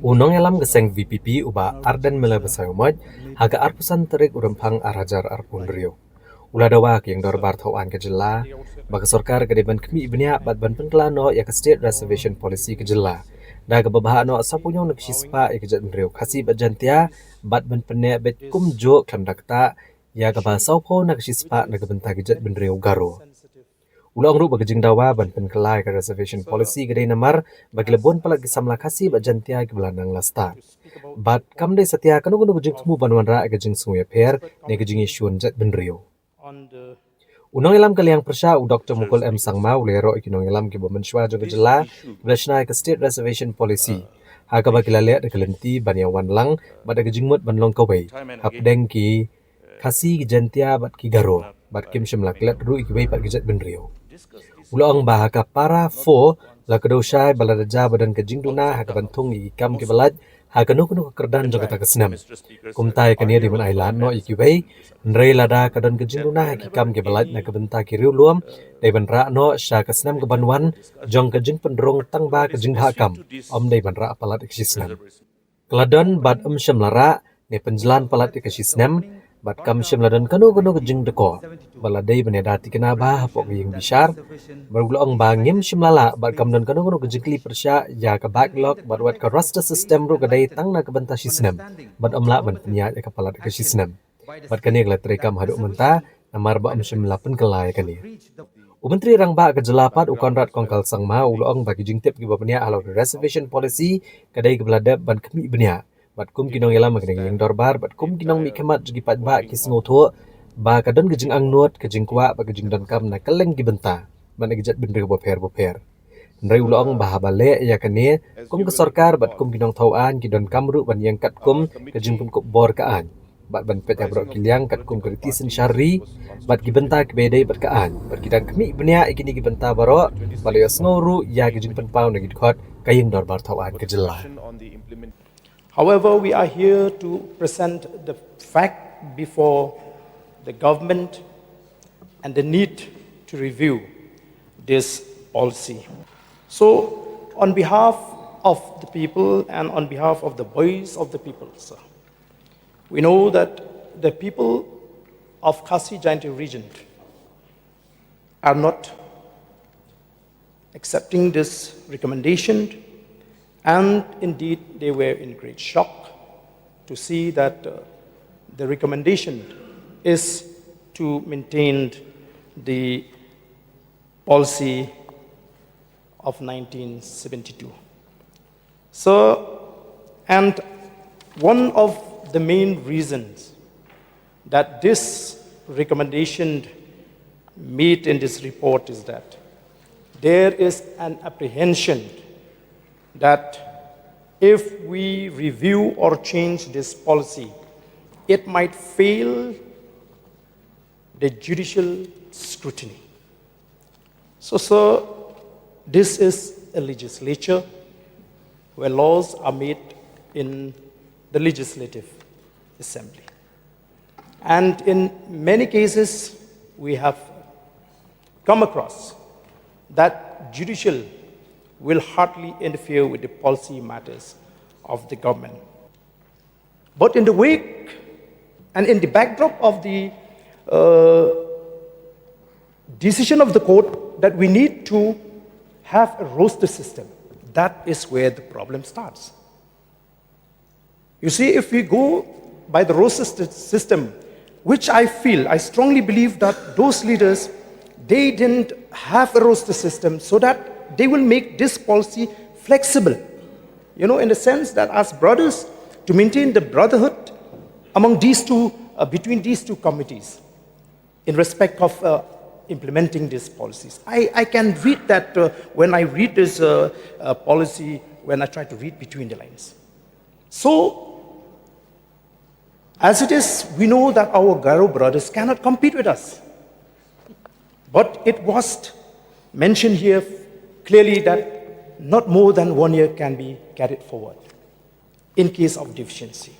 Unong elam geseng VPP uba Ardent mela besayomoj haga arpusan terik urempang arajar arpundrio. Ula dawa yang dorbar tauan kejela, baga sorkar kedeban khmih ibnia bat ban penkelano ya ke State Reservation Policy kejela. Daga babahano sapunyong nakisispa ikejat bendrio kasi bajantia bat ban pene bet kumjo klam dakta ya ga basaupo nakisispa nagabenta kejat bendrio garo. Ulang ru bagajing dawa ban penkelai ke Reservation Policy kedai namar bagi lebon palak gisamla kasi bajantia ke belanang lasta. Bat kamde setia kanu kanu gajing temu banwanra gajing sungai per ne gajing isyun jat bendrio. Unong ilam kaliang persya u Dr. Mukul M. Sangma ulero ikinong ilam ki bomenshwa jo gejela belasna ke State Reservation Policy. Haga bagi lalek de kelenti banyawan lang bada gajing mut banlong kawai. Hapdeng ki kasi gijantia bat ki garo bat kim shimlak let ru ikibai pat gijat bendrio. Ulang bahaka para fo la kedosai baladaja badan kejing duna haka bantung ikam ke balad haka nuku nuku kerdan jo kata kesnam. Kumtai kania di man ailan no ikibai nrei lada kadan kejing duna haki kam ke balad na kebenta kiriu luam dai banra no sya kesnam ke banwan jong kejing pendrong tangba kejing hakam om dai banra palat ikisnam. Keladon bad syamlara ne penjelan palat ikisnam bat kam syamladan kanu kanu kejing deko baladai benedati kena bah pok yang besar bergulong bangim syamlala bat kam dan kanu kanu kejing kli persya ya ke backlog bat wat ke roster system ru kedai tang na ke benta sisnam bat omla ban penya ya ke palat ke sisnam bat kani kala trekam haduk menta namar ba syamlapen kelai kani Menteri rang ba ke jelapat u konrad kongkal sangma ulong bagi jingtip ki bapenya alo reservation policy kedai ke beladap ban khmih benya bat kum kinong yala magneng yang dorbar bat kum kinong mi kemat gi pat ba ki sngoto ba kadon gejing angnot kejing kwa ba gejing don kam na keleng gi benta man gejat bendre boper ndai ulong ba bale ya kane kum ke sorkar bat kum kinong tauan ki don kam ru ban yang kat kum kejing kum kop bor kaan bat ban pet ya bro kiliang kat kum kritisin syari bat gi benta ke bedai bat kaan bat kidang khmih benya ikini gi benta baro bale sngoru ya gejing penpau na gi khot kayeng dorbar tauan ke jela. However, we are here to present the fact before the government and the need to review this policy. So, on behalf of the people and on behalf of the voice of the people, sir, we know that the people of Khasi Jaintia region are not accepting this recommendation. And indeed, they were in great shock to see that the recommendation is to maintain the policy of 1972. So, and one of the main reasons that this recommendation made in this report is that there is an apprehension that if we review or change this policy, it might fail the judicial scrutiny. So, sir, this is a legislature where laws are made in the legislative assembly. And in many cases, we have come across that judicial will hardly interfere with the policy matters of the government. But in the wake and in the backdrop of the decision of the court that we need to have a roster system, that is where the problem starts. You see, if we go by the roster system, which I strongly believe that those leaders, they didn't have a roster system so that they will make this policy flexible, you know, in the sense that as brothers, to maintain the brotherhood among these two, between these two committees, in respect of implementing these policies. I can read that when I read this policy, when I try to read between the lines. So, as it is, we know that our Garo brothers cannot compete with us. But it was mentioned here clearly that not more than 1 year can be carried forward in case of deficiency.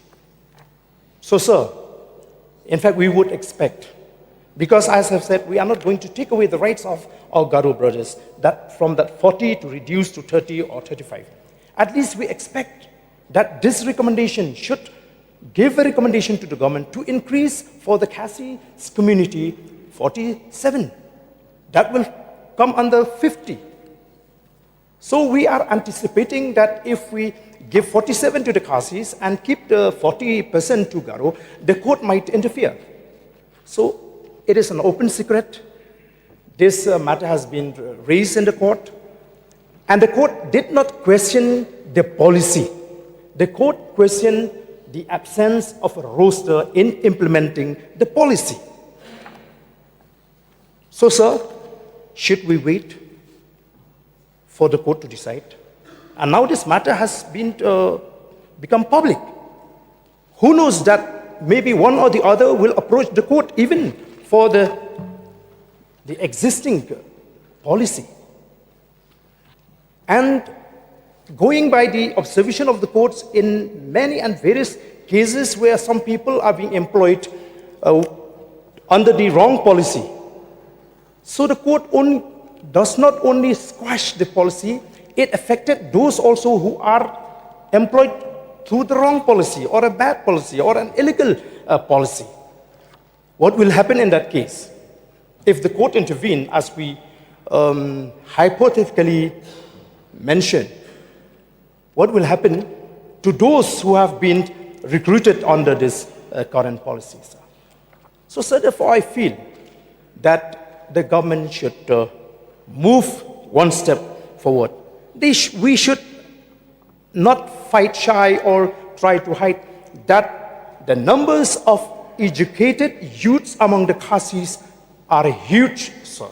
So, sir, in fact, we would expect, because as I've said, we are not going to take away the rights of our Garo brothers, that from that 40 to reduce to 30 or 35. At least we expect that this recommendation should give a recommendation to the government to increase for the Khasi community 47. That will come under 50. So we are anticipating that if we give 47 to the Khasis and keep the 40% to Garo, the court might interfere. So it is an open secret. This matter has been raised in the court, and the court did not question the policy. The court questioned the absence of a roster in implementing the policy. So, sir, should we wait for the court to decide? And now this matter has been become public. Who knows that maybe one or the other will approach the court even for the existing policy. And going by the observation of the courts in many and various cases where some people are being employed under the wrong policy. So the court does not only squash the policy, it affected those also who are employed through the wrong policy or a bad policy or an illegal policy. What will happen in that case? If the court intervene, as we hypothetically mentioned, what will happen to those who have been recruited under this current policy? So, sir, therefore, I feel that the government should move one step forward. We should not fight shy or try to hide that the numbers of educated youths among the Khasis are huge, sir.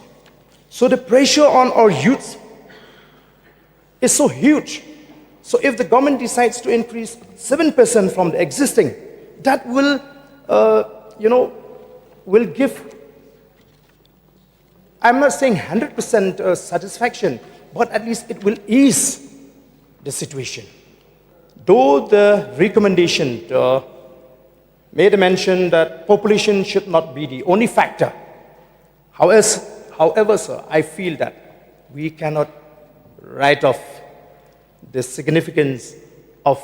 So the pressure on our youths is so huge. So if the government decides to increase 7% from the existing, that will, will give, I'm not saying 100% satisfaction, but at least it will ease the situation. Though the recommendation made a mention that population should not be the only factor. However, sir, I feel that we cannot write off the significance of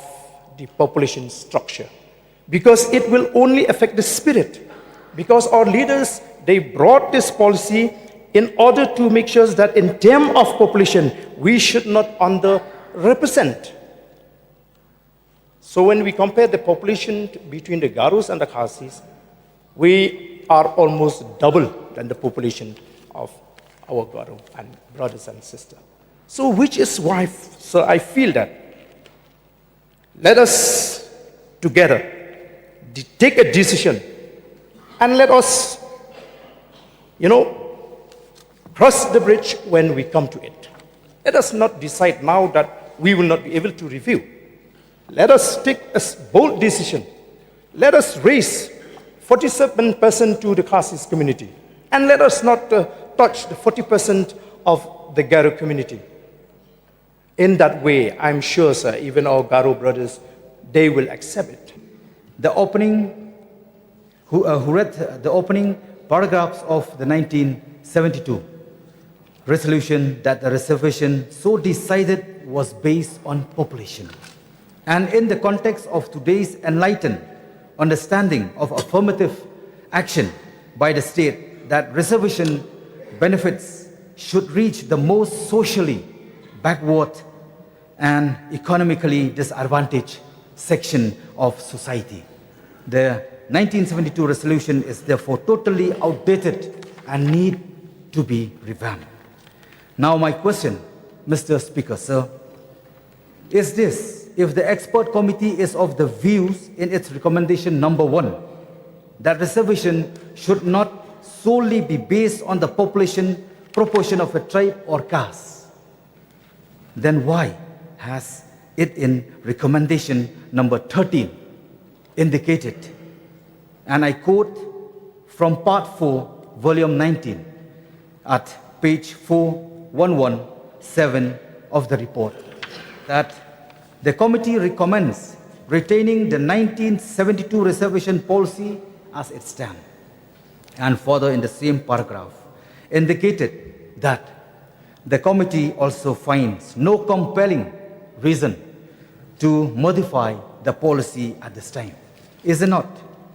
the population structure, because it will only affect the spirit. Because our leaders, they brought this policy in order to make sure that in terms of population, we should not underrepresent. So when we compare the population between the Garos and the Khasis, we are almost double than the population of our Garo and brothers and sisters. So which is why, sir, I feel that let us together take a decision and let us, cross the bridge when we come to it. Let us not decide now that we will not be able to review. Let us take a bold decision. Let us raise 47% to the Khasis community. And let us not touch the 40% of the Garo community. In that way, I'm sure, sir, even our Garo brothers, they will accept it. The opening, who read the opening paragraphs of the 1972 resolution that the reservation so decided was based on population. And in the context of today's enlightened understanding of affirmative action by the state, that reservation benefits should reach the most socially backward and economically disadvantaged section of society. The 1972 resolution is therefore totally outdated and need to be revamped. Now my question, Mr. Speaker, sir, is this: if the expert committee is of the views in its recommendation number 1 that reservation should not solely be based on the population proportion of a tribe or caste, then why has it in recommendation number 13 indicated, and I quote from part 4, volume 19 at page 4117 of the report, that the committee recommends retaining the 1972 reservation policy as it stands. And further in the same paragraph, indicated that the committee also finds no compelling reason to modify the policy at this time. Is it not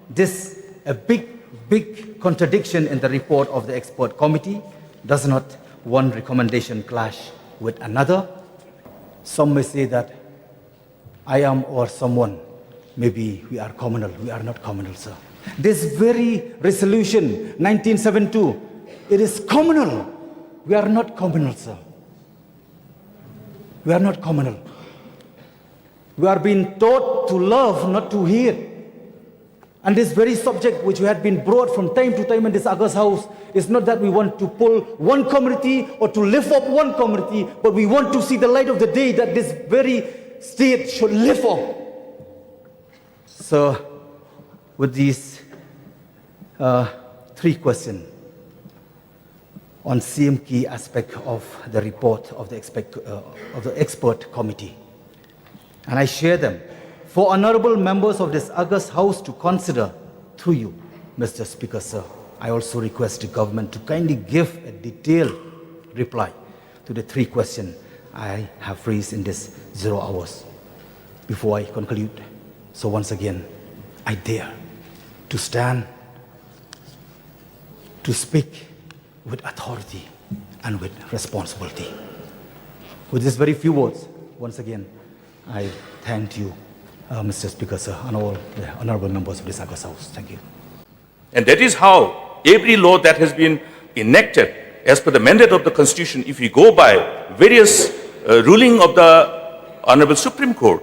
this a big contradiction in the report of the expert committee? Does not one recommendation clash with another? Some may say that I am or someone, maybe we are communal. We are not communal, sir. This very resolution, 1972, it is communal. We are not communal, sir. We are not communal. We are being taught to love, not to hate. And this very subject which we had been brought from time to time in this August House is not that we want to pull one community or to lift up one community, but we want to see the light of the day that this very state should lift up. So, with these 3 questions on same key aspect of the report of the expert committee, and I share them for honorable members of this August House to consider through you, Mr. Speaker, sir. I also request the government to kindly give a detailed reply to the 3 questions I have raised in this 0 hours before I conclude. So once again, I dare to stand, to speak with authority and with responsibility. With these very few words, once again, I thank you, Mr. Speaker, sir, and all the honorable members of this August House. Thank you. And that is how every law that has been enacted as per the mandate of the Constitution, if we go by various ruling of the Honorable Supreme Court,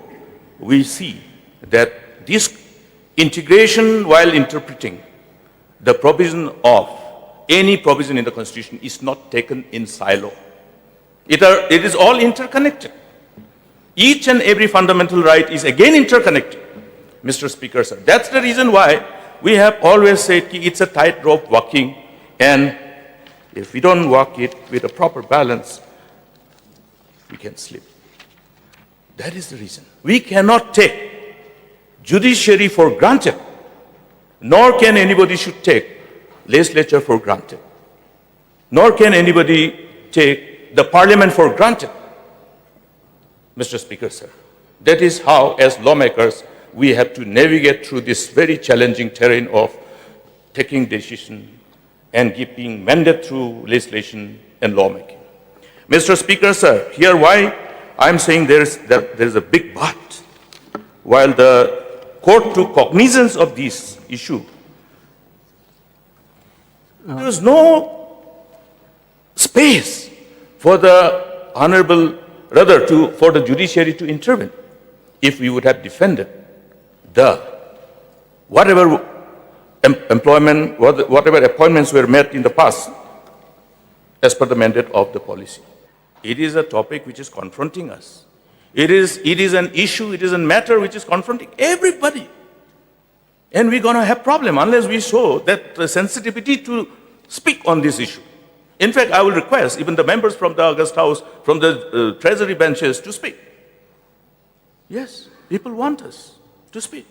we see that this integration while interpreting the provision of any provision in the Constitution is not taken in silo. It is all interconnected. Each and every fundamental right is again interconnected, Mr. Speaker, sir. That's the reason why we have always said it's a tightrope walking, and if we don't walk it with a proper balance, we can slip. That is the reason. We cannot take judiciary for granted, nor can anybody should take legislature for granted, nor can anybody take the parliament for granted. Mr. Speaker, sir, that is how, as lawmakers, we have to navigate through this very challenging terrain of taking decision and giving mandate through legislation and lawmaking. Mr. Speaker, sir, here why I'm saying there is a big but. While the court took cognizance of this issue, there was no space for the for the judiciary to intervene. If we would have defended whatever appointments were made in the past as per the mandate of the policy. It is a topic which is confronting us. It is an issue, it is a matter which is confronting everybody. And we're going to have problem unless we show that the sensitivity to speak on this issue. In fact, I will request even the members from the August House, from the Treasury benches to speak. Yes, people want us to speak.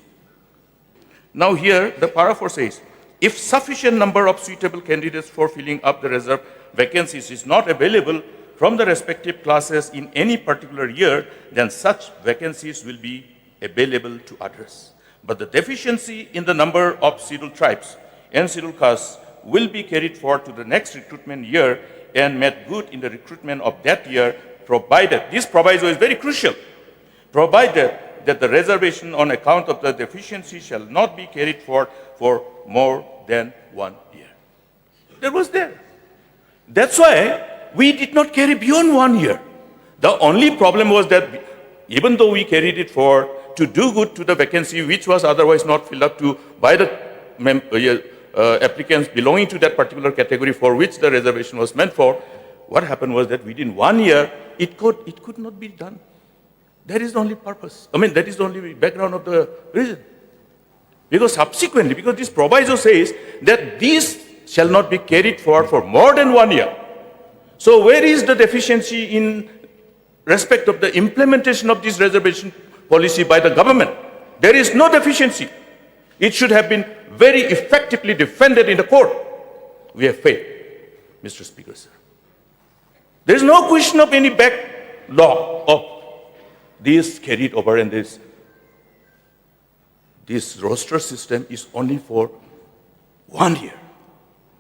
Now here, the paragraph says, if sufficient number of suitable candidates for filling up the reserve vacancies is not available from the respective classes in any particular year, then such vacancies will be available to others. But the deficiency in the number of scheduled tribes and scheduled castes will be carried forward to the next recruitment year and made good in the recruitment of that year, provided, this proviso is very crucial, provided that the reservation on account of the deficiency shall not be carried forward for more than 1 year. That was there. That's why we did not carry beyond 1 year. The only problem was that even though we carried it forward to do good to the vacancy which was otherwise not filled up to by the applicants belonging to that particular category for which the reservation was meant for, what happened was that within 1 year, it could not be done. That is the only purpose. That is the only background of the reason. Because subsequently, because this proviso says that these shall not be carried forward for more than 1 year. So where is the deficiency in respect of the implementation of this reservation policy by the government? There is no deficiency. It should have been very effectively defended in the court. We have failed, Mr. Speaker, sir. There is no question of any back law of this carried over, and this roster system is only for 1 year.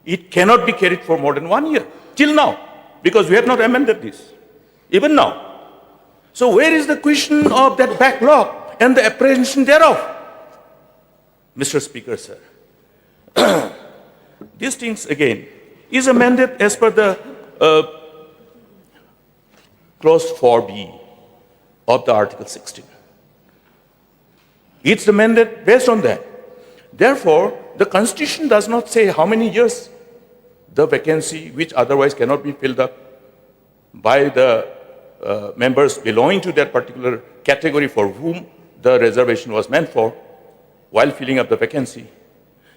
It cannot be carried for more than 1 year, till now, because we have not amended this, even now. So where is the question of that backlog and the apprehension thereof? Mr. Speaker, sir, these things, again, is amended as per the clause 4B of the Article 16. It's amended based on that. Therefore, the Constitution does not say how many years the vacancy, which otherwise cannot be filled up by the members belonging to that particular category for whom the reservation was meant for, while filling up the vacancy.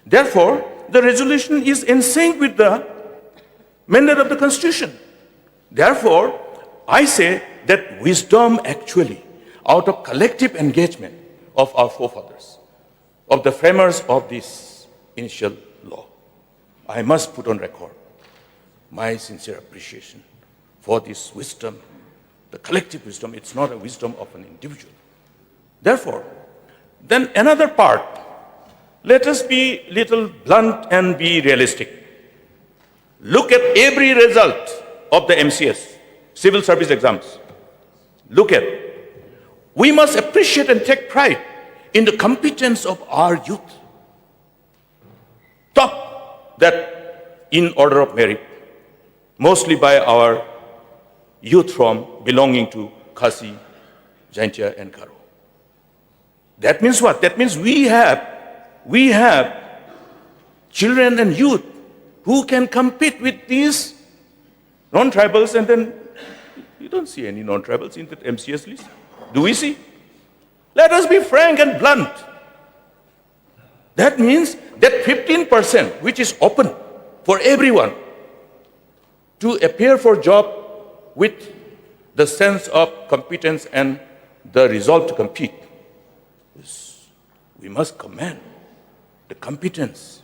Therefore, the resolution is in sync with the mandate of the Constitution. Therefore, I say that wisdom actually, out of collective engagement of our forefathers, of the framers of this initial law, I must put on record my sincere appreciation for this wisdom, the collective wisdom. It's not a wisdom of an individual. Therefore, then another part, let us be little blunt and be realistic. Look at every result of the MCS, civil service exams. Look at. We must appreciate and take pride in the competence of our youth. Top that in order of merit, mostly by our youth from belonging to Khasi, Jaintia, and Karo. That means what? That means we have children and youth who can compete with these non-tribals, and then you don't see any non-tribals in the MCS list. Do we see? Let us be frank and blunt. That means that 15%, which is open for everyone to appear for job with the sense of competence and the resolve to compete, we must commend the competence,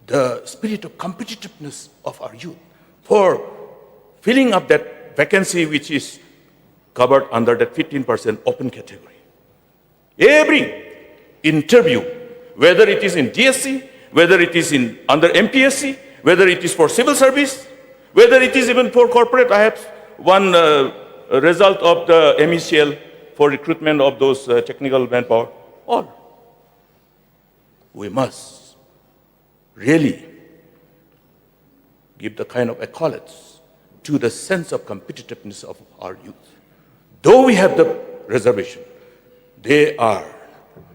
the spirit of competitiveness of our youth for filling up that vacancy which is covered under that 15% open category. Every interview, whether it is in DSC, whether it is under MPSC, whether it is for civil service, whether it is even for corporate, I have one result of the MECL for recruitment of those technical manpower, all. We must really give the kind of accolades to the sense of competitiveness of our youth. Though we have the reservation,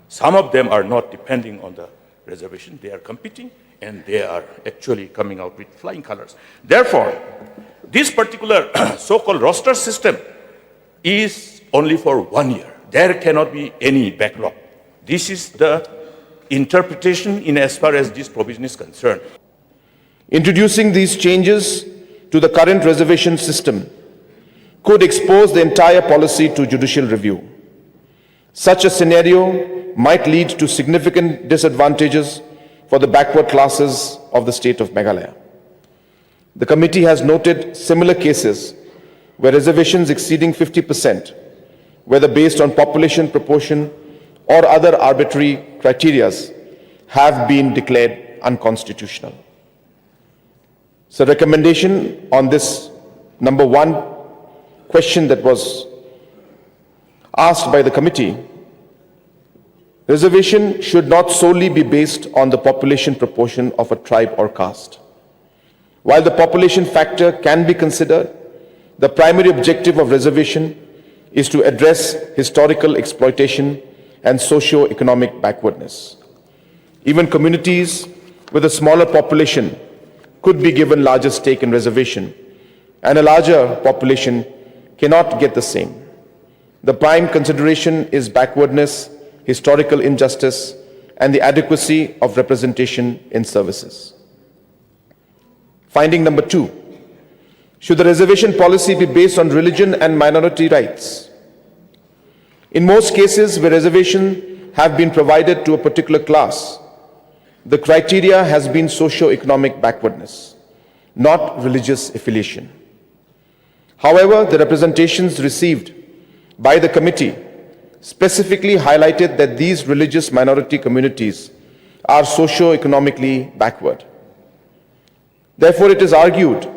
some of them are not depending on the reservation. They are competing, and they are actually coming out with flying colors. Therefore, this particular so-called roster system is only for 1 year. There cannot be any backlog. This is the interpretation in as far as this provision is concerned. Introducing these changes to the current reservation system could expose the entire policy to judicial review. Such a scenario might lead to significant disadvantages for the backward classes of the state of Meghalaya. The committee has noted similar cases where reservations exceeding 50%, whether based on population proportion or other arbitrary criteria, have been declared unconstitutional. So, recommendation on this number one question that was asked by the committee: reservation should not solely be based on the population proportion of a tribe or caste. While the population factor can be considered, the primary objective of reservation is to address historical exploitation and socio-economic backwardness. Even communities with a smaller population could be given larger stake in reservation, and a larger population cannot get the same. The prime consideration is backwardness, historical injustice, and the adequacy of representation in services. Finding number 2, should the reservation policy be based on religion and minority rights? In most cases where reservations have been provided to a particular class, the criteria has been socio-economic backwardness, not religious affiliation. However, the representations received by the committee specifically highlighted that these religious minority communities are socio-economically backward. Therefore, it is argued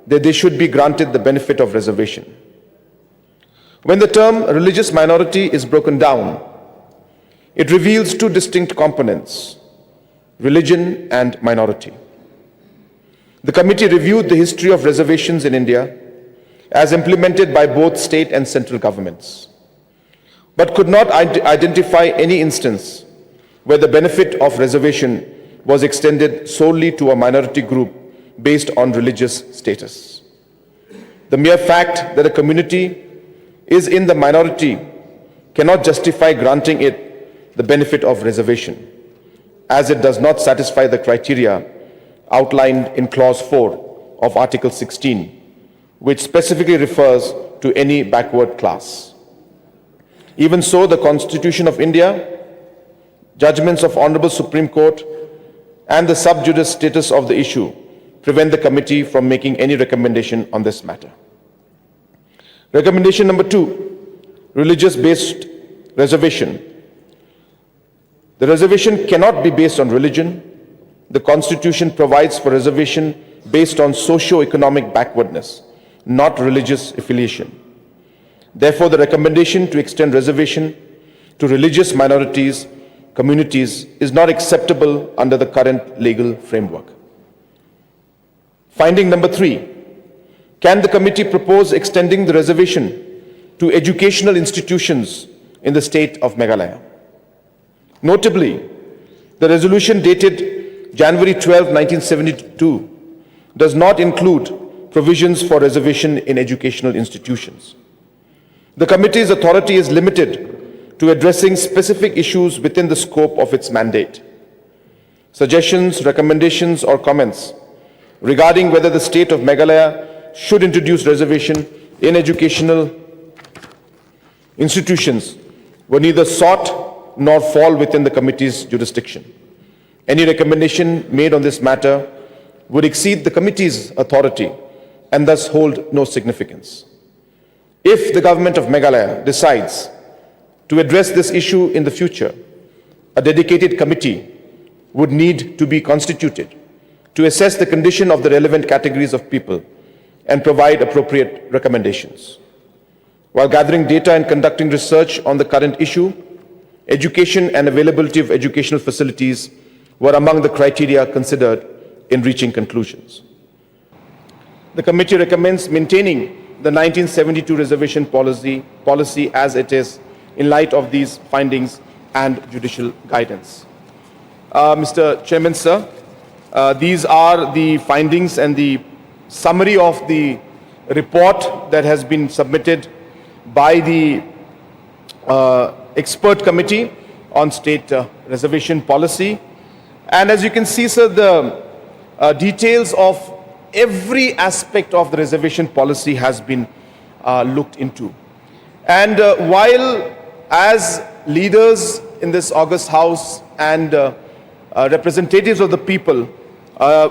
that they should be granted the benefit of reservation. When the term religious minority is broken down, it reveals two distinct components: religion and minority. The committee reviewed the history of reservations in India as implemented by both state and central governments, but could not identify any instance where the benefit of reservation was extended solely to a minority group based on religious status. The mere fact that a community is in the minority cannot justify granting it the benefit of reservation, as it does not satisfy the criteria outlined in Clause 4 of Article 16, which specifically refers to any backward class. Even so, the Constitution of India, judgments of Honorable Supreme Court, and the sub judice status of the issue prevent the committee from making any recommendation on this matter. Recommendation number 2, religious-based reservation. The reservation cannot be based on religion. The Constitution provides for reservation based on socio-economic backwardness, not religious affiliation. Therefore, the recommendation to extend reservation to religious minorities, communities is not acceptable under the current legal framework. Finding number 3, can the committee propose extending the reservation to educational institutions in the state of Meghalaya? Notably, the resolution dated January 12, 1972 does not include provisions for reservation in educational institutions. The committee's authority is limited to addressing specific issues within the scope of its mandate. Suggestions, recommendations, or comments regarding whether the state of Meghalaya should introduce reservation in educational institutions were neither sought nor fall within the committee's jurisdiction. Any recommendation made on this matter would exceed the committee's authority and thus hold no significance. If the government of Meghalaya decides to address this issue in the future, a dedicated committee would need to be constituted to assess the condition of the relevant categories of people and provide appropriate recommendations. While gathering data and conducting research on the current issue, education and availability of educational facilities were among the criteria considered in reaching conclusions. The committee recommends maintaining the 1972 reservation policy as it is in light of these findings and judicial guidance. Mr. Chairman, sir, these are the findings and the summary of the report that has been submitted by the expert committee on state reservation policy. And as you can see, sir, the details of every aspect of the reservation policy has been looked into. And while as leaders in this august house and representatives of the people,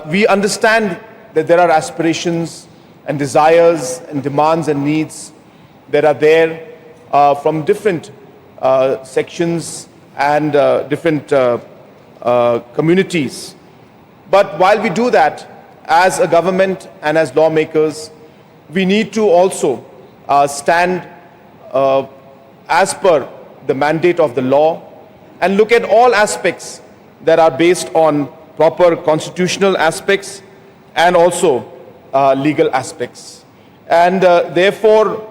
we understand that there are aspirations and desires and demands and needs that are there from different sections and different communities. But while we do that, as a government and as lawmakers, we need to also stand as per the mandate of the law and look at all aspects that are based on proper constitutional aspects and also legal aspects. And therefore,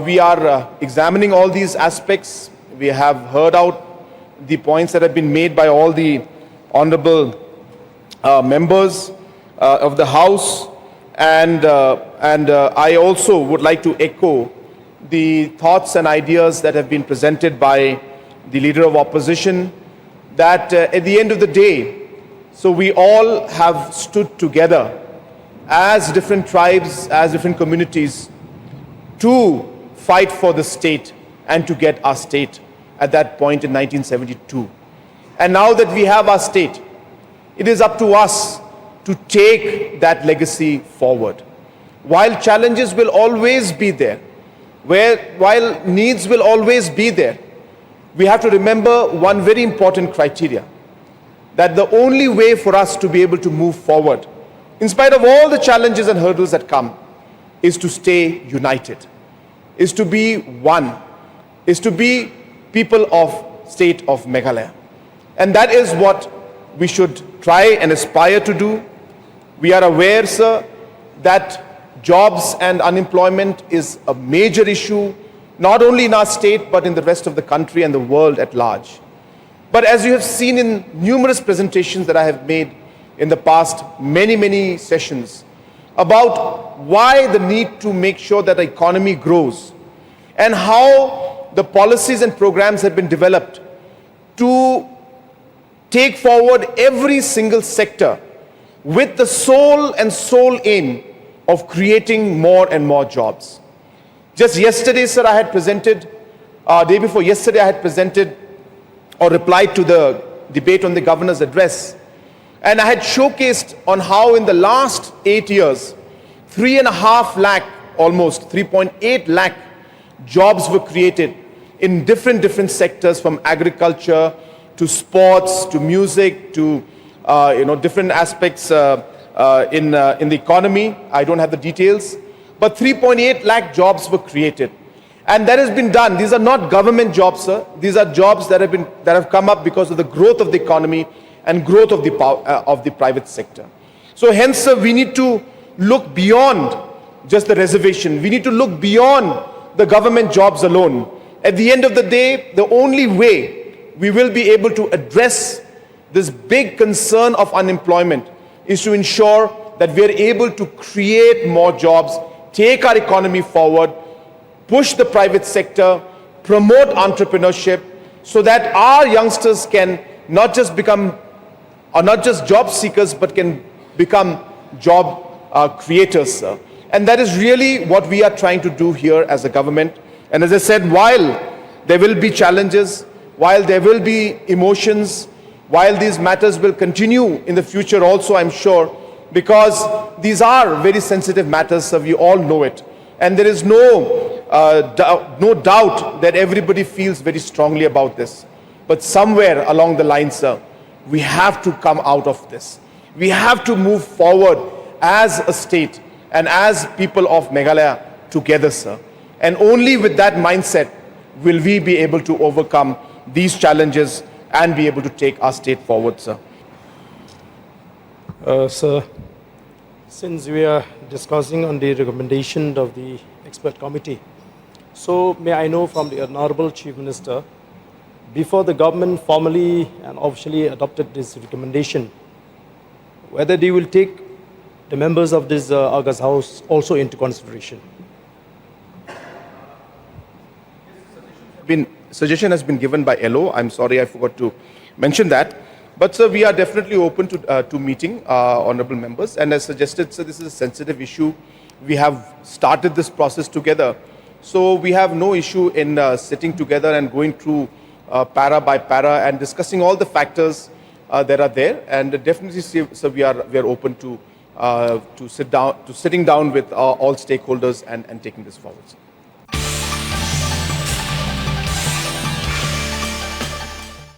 we are examining all these aspects. We have heard out the points that have been made by all the honorable members of the House, and I also would like to echo the thoughts and ideas that have been presented by the Leader of Opposition, that at the end of the day, so we all have stood together as different tribes, as different communities, to fight for the state and to get our state at that point in 1972. And now that we have our state, it is up to us to take that legacy forward. While challenges will always be there, where while needs will always be there, we have to remember one very important criteria, that the only way for us to be able to move forward, in spite of all the challenges and hurdles that come, is to stay united, is to be one, is to be people of state of Meghalaya. And that is what we should try and aspire to do. We are aware, sir, that jobs and unemployment is a major issue, not only in our state, but in the rest of the country and the world at large. But as you have seen in numerous presentations that I have made in the past many sessions about why the need to make sure that the economy grows and how the policies and programs have been developed to take forward every single sector with the sole aim of creating more and more jobs. Just yesterday, sir, I had presented, day before yesterday, I had presented or replied to the debate on the governor's address. And I had showcased on how in the last 8 years, 3.5 lakh, almost 3.8 lakh jobs were created in different sectors, from agriculture to sports to music to different aspects in the economy. I don't have the details, but 3.8 lakh jobs were created. And that has been done. These are not government jobs, sir. These are jobs that have come up because of the growth of the economy and growth of the private sector. So hence, sir, we need to look beyond just the reservation. We need to look beyond the government jobs alone. At the end of the day, the only way we will be able to address this big concern of unemployment is to ensure that we are able to create more jobs, take our economy forward, push the private sector, promote entrepreneurship, so that our youngsters can not just job seekers, but can become job creators, sir. And that is really what we are trying to do here as a government. And as I said, while there will be challenges, while there will be emotions, while these matters will continue in the future also, I'm sure, because these are very sensitive matters, sir, we all know it. And there is no doubt that everybody feels very strongly about this. But somewhere along the line, sir, we have to come out of this. We have to move forward as a state and as people of Meghalaya together, sir. And only with that mindset will we be able to overcome these challenges and be able to take our state forward, sir. Sir, since we are discussing on the recommendation of the expert committee, so may I know from the Honorable Chief Minister, before the government formally and officially adopted this recommendation, whether they will take the members of this August House also into consideration? Suggestion has been given by LO. I'm sorry, I forgot to mention that. But sir, we are definitely open to meeting honorable members. And as suggested, sir, this is a sensitive issue. We have started this process together. So we have no issue in sitting together and going through para by para and discussing all the factors that are there. And definitely, sir, we are open to sitting down with all stakeholders and taking this forward, sir.